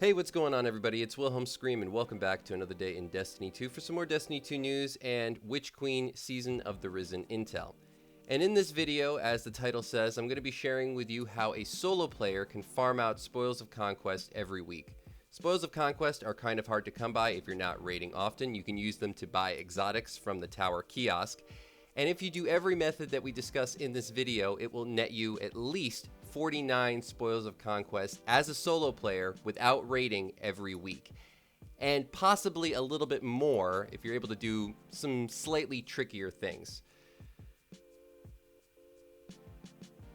Hey, what's going on, everybody? It's Wilhelm Scream, and welcome back to another day in Destiny 2 for some more Destiny 2 news and Witch Queen Season of the Risen intel. And in this video, as the title says, I'm going to be sharing with you how a solo player can farm out Spoils of Conquest every week. Spoils of Conquest are kind of hard to come by if you're not raiding often. You can use them to buy exotics from the tower kiosk. And if you do every method that we discuss in this video, it will net you at least 49 Spoils of Conquest as a solo player without raiding every week. And possibly a little bit more if you're able to do some slightly trickier things.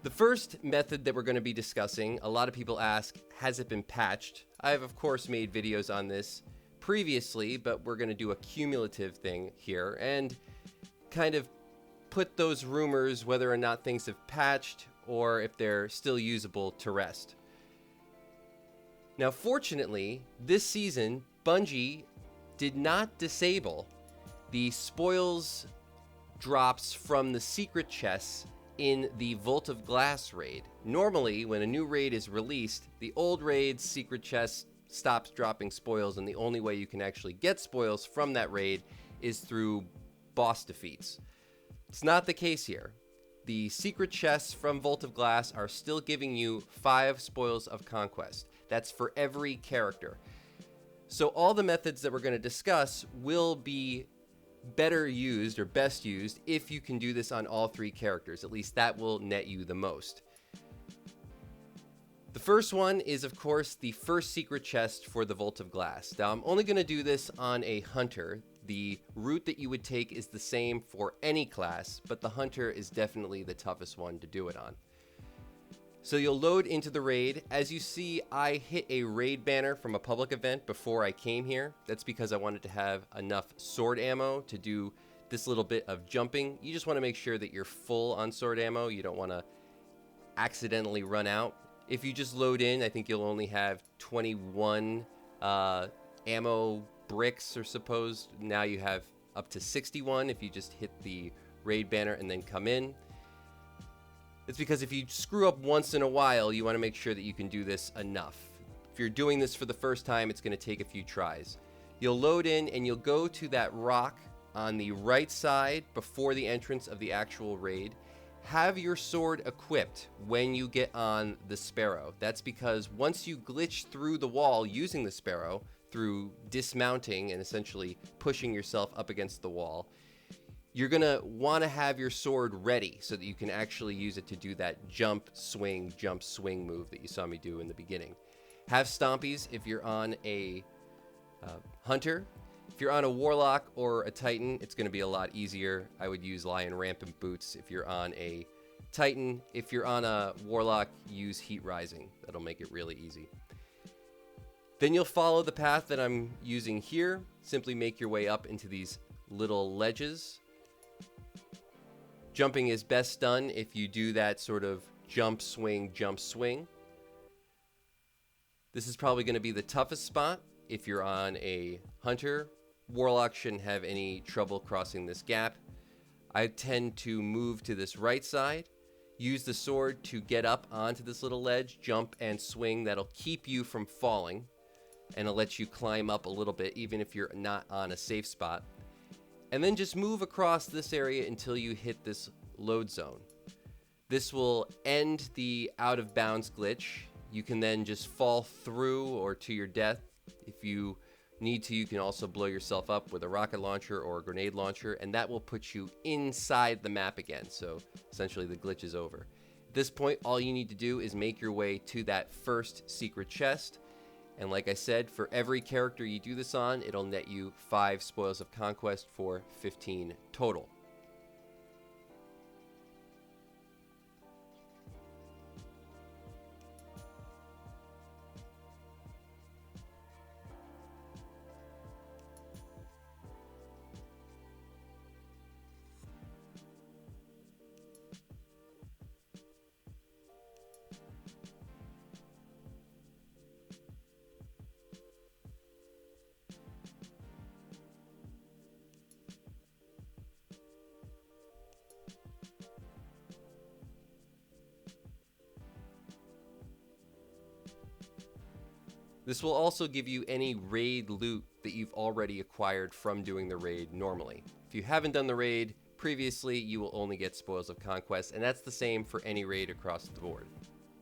The first method that we're going to be discussing, a lot of people ask, has it been patched? I have, of course, made videos on this previously, but we're going to do a cumulative thing here and kind of put those rumors, whether or not things have patched or if they're still usable, to rest. Now, fortunately, this season, Bungie did not disable the spoils drops from the secret chests in the Vault of Glass raid. Normally, when a new raid is released, the old raid's secret chest stops dropping spoils, and the only way you can actually get spoils from that raid is through boss defeats. It's not the case here. The secret chests from Vault of Glass are still giving you 5 Spoils of Conquest. That's for every character. So all the methods that we're going to discuss will be better used or best used if you can do this on all 3 characters. At least that will net you the most. The first one is, of course, the first secret chest for the Vault of Glass. Now, I'm only going to do this on a hunter. The route that you would take is the same for any class, but the hunter is definitely the toughest one to do it on. So you'll load into the raid. As you see, I hit a raid banner from a public event before I came here. That's because I wanted to have enough sword ammo to do this little bit of jumping. You just want to make sure that you're full on sword ammo. You don't want to accidentally run out. If you just load in, I think you'll only have 21 ammo bricks, or supposed. Now you have up to 61 if you just hit the raid banner and then come in. It's because if you screw up once in a while, you want to make sure that you can do this enough. If you're doing this for the first time, it's going to take a few tries. You'll load in and you'll go to that rock on the right side before the entrance of the actual raid. Have your sword equipped when you get on the Sparrow. That's because once you glitch through the wall using the Sparrow, through dismounting and essentially pushing yourself up against the wall, you're going to want to have your sword ready so that you can actually use it to do that jump, swing move that you saw me do in the beginning. Have stompies if you're on a hunter. If you're on a warlock or a titan, it's going to be a lot easier. I would use lion rampant boots if you're on a titan. If you're on a warlock, use heat rising. That'll make it really easy. Then you'll follow the path that I'm using here. Simply make your way up into these little ledges. Jumping is best done if you do that sort of jump, swing. This is probably going to be the toughest spot if you're on a hunter. Warlock shouldn't have any trouble crossing this gap. I tend to move to this right side. Use the sword to get up onto this little ledge, jump and swing. That'll keep you from falling, and it'll let you climb up a little bit even if you're not on a safe spot. And then just move across this area until you hit this load zone. This will end the out of bounds glitch. You can then just fall through or to your death. If you need to, you can also blow yourself up with a rocket launcher or a grenade launcher, and that will put you inside the map again. So essentially the glitch is over. At this point, all you need to do is make your way to that first secret chest. And like I said, for every character you do this on, it'll net you 5 Spoils of Conquest for 15 total. This will also give you any raid loot that you've already acquired from doing the raid normally. If you haven't done the raid previously, you will only get Spoils of Conquest, and that's the same for any raid across the board.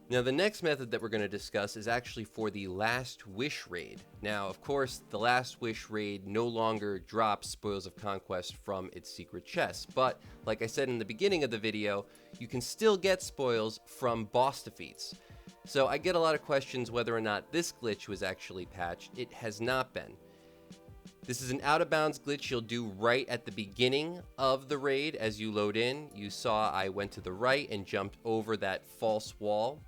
Now, the next method that we're going to discuss is actually for the Last Wish raid. Now, of course, the Last Wish raid no longer drops Spoils of Conquest from its secret chest, but like I said in the beginning of the video, you can still get spoils from boss defeats. So I get a lot of questions whether or not this glitch was actually patched. It has not been. This is an out-of-bounds glitch you'll do right at the beginning of the raid as you load in. You saw I went to the right and jumped over that false wall.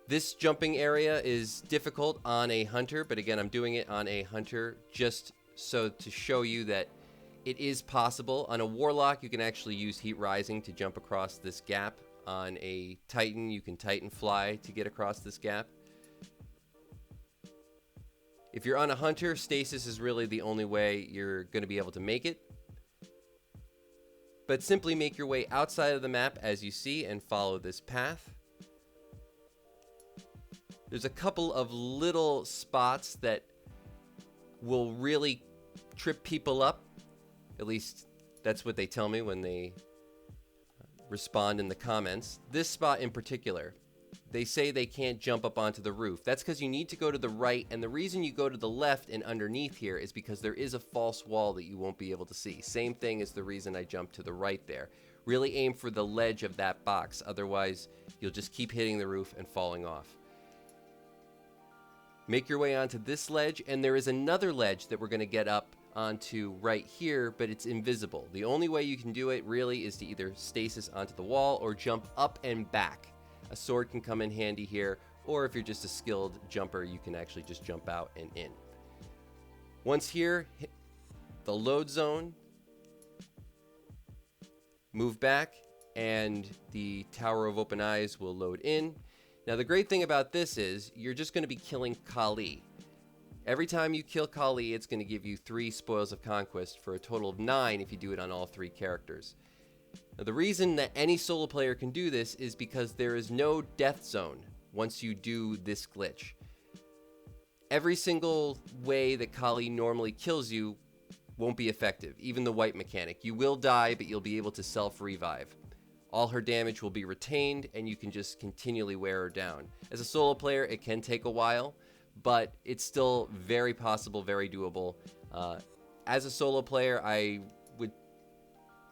This jumping area is difficult on a hunter, but again, I'm doing it on a hunter just so to show you that it is possible. On a warlock, you can actually use heat rising to jump across this gap. On a titan, you can titan fly to get across this gap. If you're on a hunter, stasis is really the only way you're going to be able to make it. But simply make your way outside of the map as you see and follow this path. There's a couple of little spots that will really trip people up. At least that's what they tell me when they respond in the comments. This spot in particular, they say they can't jump up onto the roof. That's because you need to go to the right, and the reason you go to the left and underneath here is because there is a false wall that you won't be able to see. Same thing as the reason I jumped to the right there. Really aim for the ledge of that box, otherwise you'll just keep hitting the roof and falling off. Make your way onto this ledge, and there is another ledge that we're going to get up onto right here, but it's invisible. The only way you can do it really is to either stasis onto the wall or jump up and back. A sword can come in handy here, or if you're just a skilled jumper, you can actually just jump out and in. Once here, hit the load zone, move back, and the Tower of Open Eyes will load in. Now the great thing about this is you're just going to be killing Kali. Every time you kill Kali, it's going to give you 3 Spoils of Conquest for a total of 9 if you do it on all 3 characters. Now, the reason that any solo player can do this is because there is no death zone once you do this glitch. Every single way that Kali normally kills you won't be effective, even the white mechanic. You will die, but you'll be able to self-revive. All her damage will be retained, and you can just continually wear her down. As a solo player, it can take a while, but it's still very possible, very doable. As a solo player, I would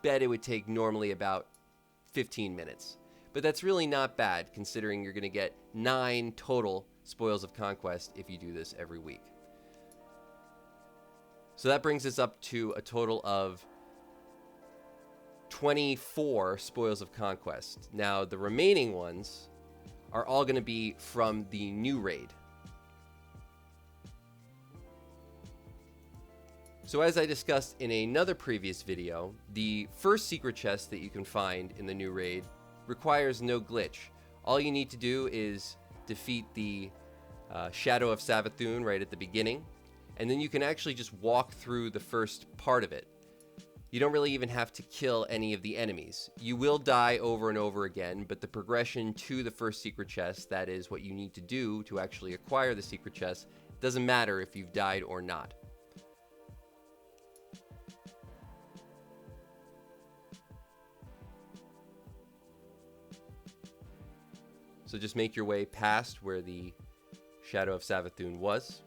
bet it would take normally about 15 minutes. But that's really not bad, considering you're going to get 9 total Spoils of Conquest if you do this every week. So that brings us up to a total of 24 Spoils of Conquest. Now, the remaining ones are all going to be from the new raid. So as I discussed in another previous video, the first secret chest that you can find in the new raid requires no glitch. All you need to do is defeat the Shadow of Savathun right at the beginning, and then you can actually just walk through the first part of it. You don't really even have to kill any of the enemies. You will die over and over again, but the progression to the first secret chest, that is what you need to do to actually acquire the secret chest, doesn't matter if you've died or not. So just make your way past where the Shadow of Savathun was.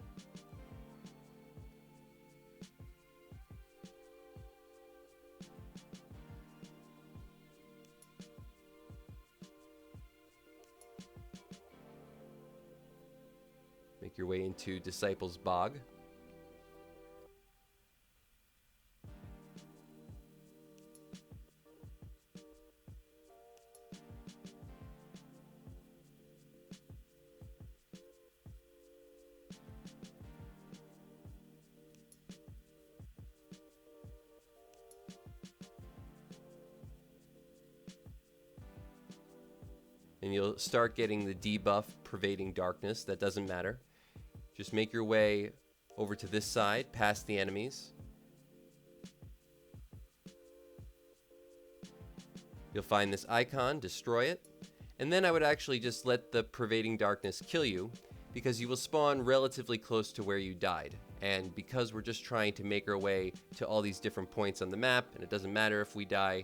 Make your way into Disciples Bog. And you'll start getting the debuff Pervading Darkness. That doesn't matter. Just make your way over to this side, past the enemies. You'll find this icon, destroy it. And then I would actually just let the Pervading Darkness kill you. because you will spawn relatively close to where you died. And because we're just trying to make our way to all these different points on the map, and it doesn't matter if we die,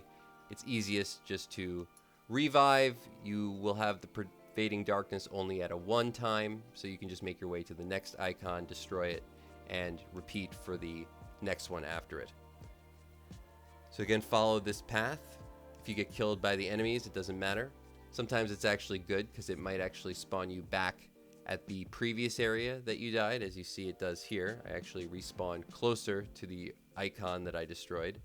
it's easiest just to revive. You will have the pervading darkness only at a 1 time, so you can just make your way to the next icon, destroy it, and repeat for the next one after it. So again, follow this path. If you get killed by the enemies, it doesn't matter. Sometimes it's actually good because it might actually spawn you back at the previous area that you died. As you see, it does here. I actually respawned closer to the icon that I destroyed.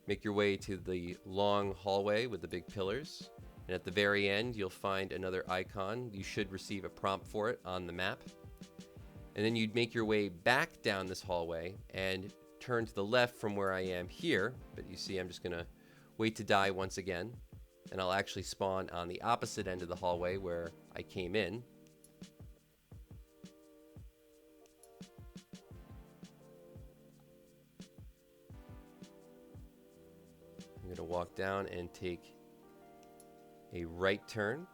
Make your way to the long hallway with the big pillars. And at the very end, you'll find another icon. You should receive a prompt for it on the map. And then you'd make your way back down this hallway and turn to the left from where I am here. But you see, I'm just going to wait to die once again. And I'll actually spawn on the opposite end of the hallway where I came in. I'm going to walk down and take a right turn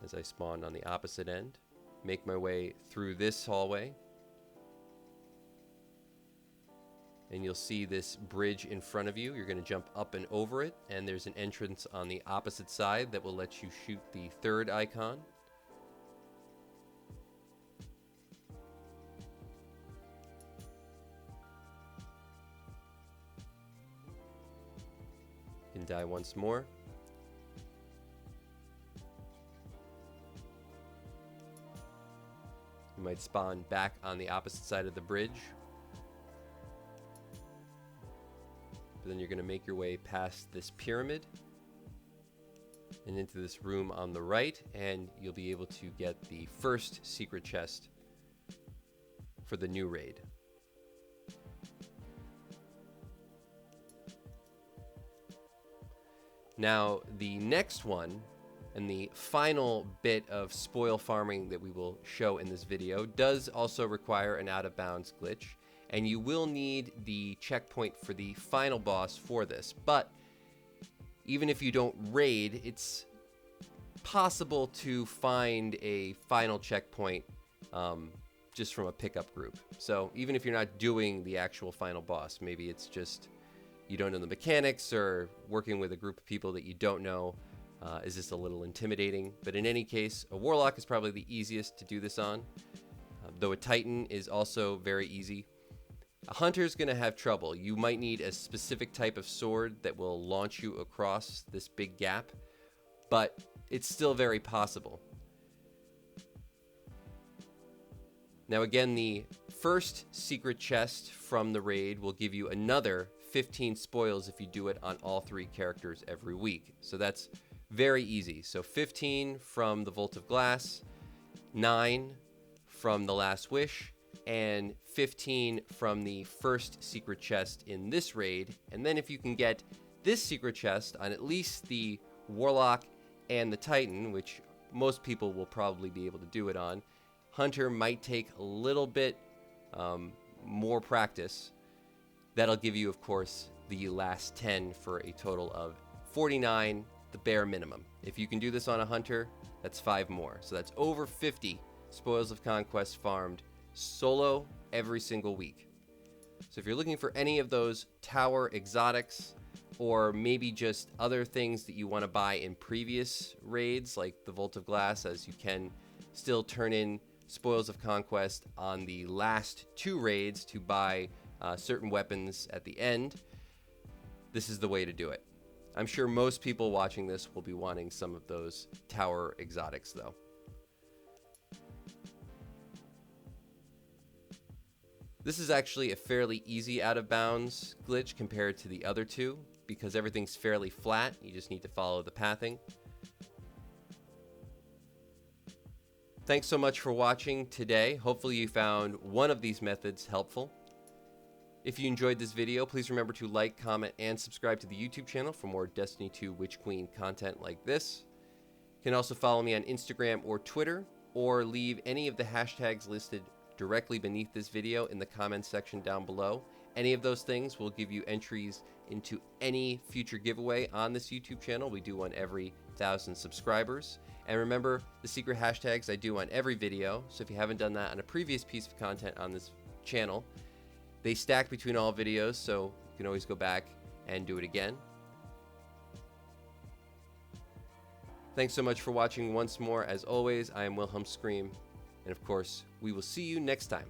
as I spawned on the opposite end. Make my way through this hallway. And you'll see this bridge in front of you. You're going to jump up and over it, and there's an entrance on the opposite side that will let you shoot the 3rd icon. You can die once more. You might spawn back on the opposite side of the bridge. But then you're going to make your way past this pyramid and into this room on the right, and you'll be able to get the first secret chest for the new raid. Now, the next one, and the final bit of spoil farming that we will show in this video, does also require an out-of-bounds glitch. And you will need the checkpoint for the final boss for this. But even if you don't raid, it's possible to find a final checkpoint just from a pickup group. So even if you're not doing the actual final boss, maybe it's just you don't know the mechanics, or working with a group of people that you don't know is just a little intimidating. But in any case, a warlock is probably the easiest to do this on, though a titan is also very easy. A hunter's going to have trouble. You might need a specific type of sword that will launch you across this big gap, but it's still very possible. Now again, the first secret chest from the raid will give you another 15 spoils if you do it on all 3 characters every week. So that's very easy. So 15 from the Vault of Glass, 9 from the Last Wish, and 15 from the first secret chest in this raid. And then if you can get this secret chest on at least the Warlock and the Titan, which most people will probably be able to do it on, Hunter might take a little bit more practice. That'll give you, of course, the last 10 for a total of 49, the bare minimum. If you can do this on a Hunter, that's 5 more. So that's over 50 Spoils of Conquest farmed solo every single week. So if you're looking for any of those tower exotics, or maybe just other things that you want to buy in previous raids like the Vault of Glass, as you can still turn in Spoils of Conquest on the last 2 raids to buy certain weapons at the end, this is the way to do it. I'm sure most people watching this will be wanting some of those tower exotics though. This is actually a fairly easy out of bounds glitch compared to the other 2, because everything's fairly flat. You just need to follow the pathing. Thanks so much for watching today. Hopefully you found one of these methods helpful. If you enjoyed this video, please remember to like, comment, and subscribe to the YouTube channel for more Destiny 2 Witch Queen content like this. You can also follow me on Instagram or Twitter, or leave any of the hashtags listed directly beneath this video in the comments section down below. Any of those things will give you entries into any future giveaway on this YouTube channel. We do one every 1,000 subscribers. And remember, the secret hashtags I do on every video. So if you haven't done that on a previous piece of content on this channel, they stack between all videos, so you can always go back and do it again. Thanks so much for watching once more. As always, I am Wilhelm Scream, and of course, we will see you next time.